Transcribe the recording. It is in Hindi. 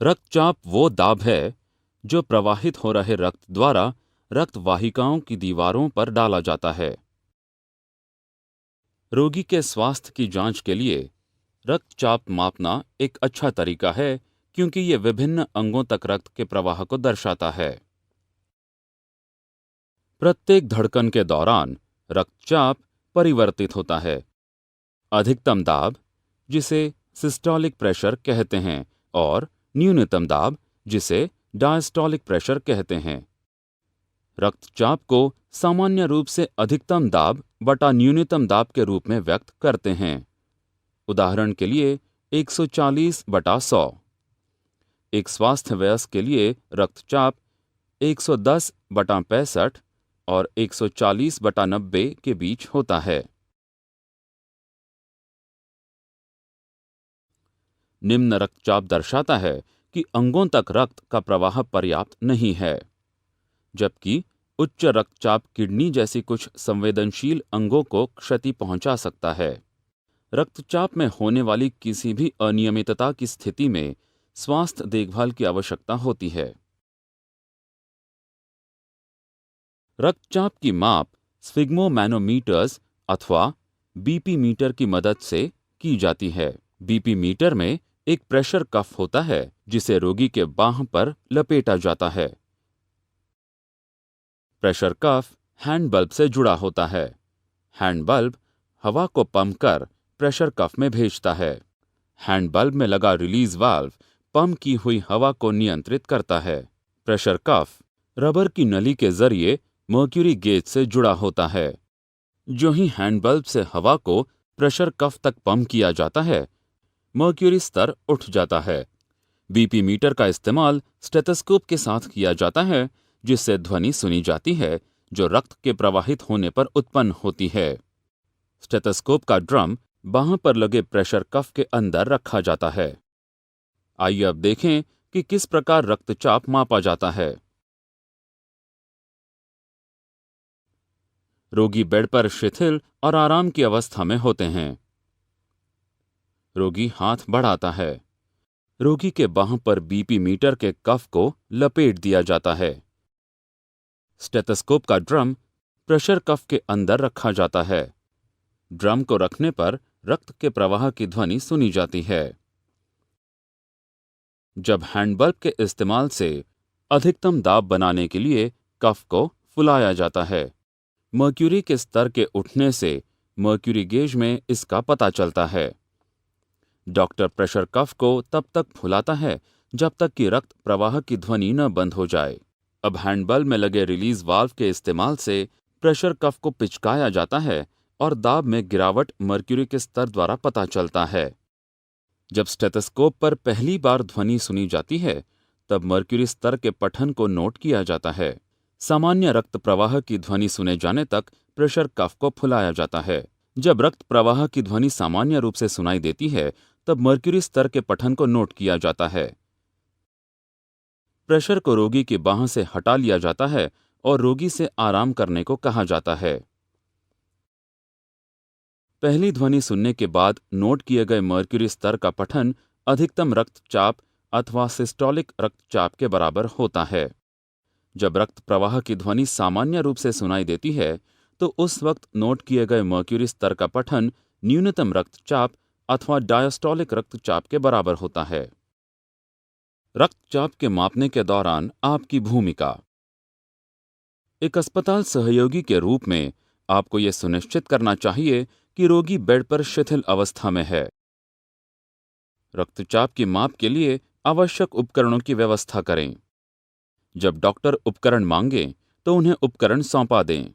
रक्तचाप वो दाब है जो प्रवाहित हो रहे रक्त द्वारा रक्त वाहिकाओं की दीवारों पर डाला जाता है। रोगी के स्वास्थ्य की जांच के लिए रक्तचाप मापना एक अच्छा तरीका है, क्योंकि ये विभिन्न अंगों तक रक्त के प्रवाह को दर्शाता है। प्रत्येक धड़कन के दौरान रक्तचाप परिवर्तित होता है। अधिकतम दाब, जिसे सिस्टोलिक प्रेशर कहते हैं, और न्यूनतम दाब, जिसे डायस्टोलिक प्रेशर कहते हैं। रक्तचाप को सामान्य रूप से अधिकतम दाब बटा न्यूनतम दाब के रूप में व्यक्त करते हैं। उदाहरण के लिए 140 बटा 100। एक स्वस्थ वयस्क के लिए रक्तचाप 110 बटा 65 और 140 बटा 90 के बीच होता है। निम्न रक्तचाप दर्शाता है कि अंगों तक रक्त का प्रवाह पर्याप्त नहीं है, जबकि उच्च रक्तचाप किडनी जैसी कुछ संवेदनशील अंगों को क्षति पहुंचा सकता है। रक्तचाप में होने वाली किसी भी अनियमितता की स्थिति में स्वास्थ्य देखभाल की आवश्यकता होती है। रक्तचाप की माप स्फिग्मोमैनोमीटर्स अथवा बीपी मीटर की मदद से की जाती है। बीपी मीटर में एक प्रेशर कफ होता है जिसे रोगी के बांह पर लपेटा जाता है। प्रेशर कफ हैंड बल्ब से जुड़ा होता है। हैंड बल्ब हवा को पंप कर प्रेशर कफ में भेजता है। हैंड बल्ब में लगा रिलीज वाल्व पंप की हुई हवा को नियंत्रित करता है। प्रेशर कफ रबर की नली के जरिए मर्क्यूरी गेज से जुड़ा होता है। जो ही हैंड बल्ब से हवा को प्रेशर कफ तक पंप किया जाता है, मर्क्यूरी स्तर उठ जाता है। बीपी मीटर का इस्तेमाल स्टेथोस्कोप के साथ किया जाता है, जिससे ध्वनि सुनी जाती है जो रक्त के प्रवाहित होने पर उत्पन्न होती है। स्टेथोस्कोप का ड्रम बांह पर लगे प्रेशर कफ के अंदर रखा जाता है। आइए अब देखें कि किस प्रकार रक्तचाप मापा जाता है। रोगी बेड पर शिथिल और आराम की अवस्था में होते हैं। रोगी हाथ बढ़ाता है। रोगी के बांह पर बीपी मीटर के कफ को लपेट दिया जाता है। स्टेथोस्कोप का ड्रम प्रेशर कफ के अंदर रखा जाता है। ड्रम को रखने पर रक्त के प्रवाह की ध्वनि सुनी जाती है। जब हैंडबल्ब के इस्तेमाल से अधिकतम दाब बनाने के लिए कफ को फुलाया जाता है, मर्क्यूरी के स्तर के उठने से मर्क्यूरी गेज में इसका पता चलता है। डॉक्टर प्रेशर कफ को तब तक फुलाता है जब तक कि रक्त प्रवाह की ध्वनि न बंद हो जाए। अब हैंडबल्ब में लगे रिलीज वाल्व के इस्तेमाल से प्रेशर कफ को पिचकाया जाता है और दाब में गिरावट मर्क्यूरी के स्तर द्वारा पता चलता है। जब स्टेथोस्कोप पर पहली बार ध्वनि सुनी जाती है, तब मर्क्यूरी स्तर के पठन को नोट किया जाता है। सामान्य रक्त प्रवाह की ध्वनि सुने जाने तक प्रेशर कफ को फुलाया जाता है। जब रक्त प्रवाह की ध्वनि सामान्य रूप से सुनाई देती है, तब मर्क्यूरी स्तर के पठन को नोट किया जाता है। प्रेशर को रोगी की बांह से हटा लिया जाता है और रोगी से आराम करने को कहा जाता है। पहली ध्वनि सुनने के बाद नोट किए गए मर्क्यूरी स्तर का पठन अधिकतम रक्तचाप अथवा सिस्टोलिक रक्तचाप के बराबर होता है। जब रक्त प्रवाह की ध्वनि सामान्य रूप से सुनाई देती है, तो उस वक्त नोट किए गए मर्क्यूरी स्तर का पठन न्यूनतम रक्तचाप अथवा डायस्टोलिक रक्तचाप के बराबर होता है। रक्तचाप के मापने के दौरान आपकी भूमिका। एक अस्पताल सहयोगी के रूप में आपको यह सुनिश्चित करना चाहिए कि रोगी बेड पर शिथिल अवस्था में है। रक्तचाप की माप के लिए आवश्यक उपकरणों की व्यवस्था करें। जब डॉक्टर उपकरण मांगें, तो उन्हें उपकरण सौंपा दें।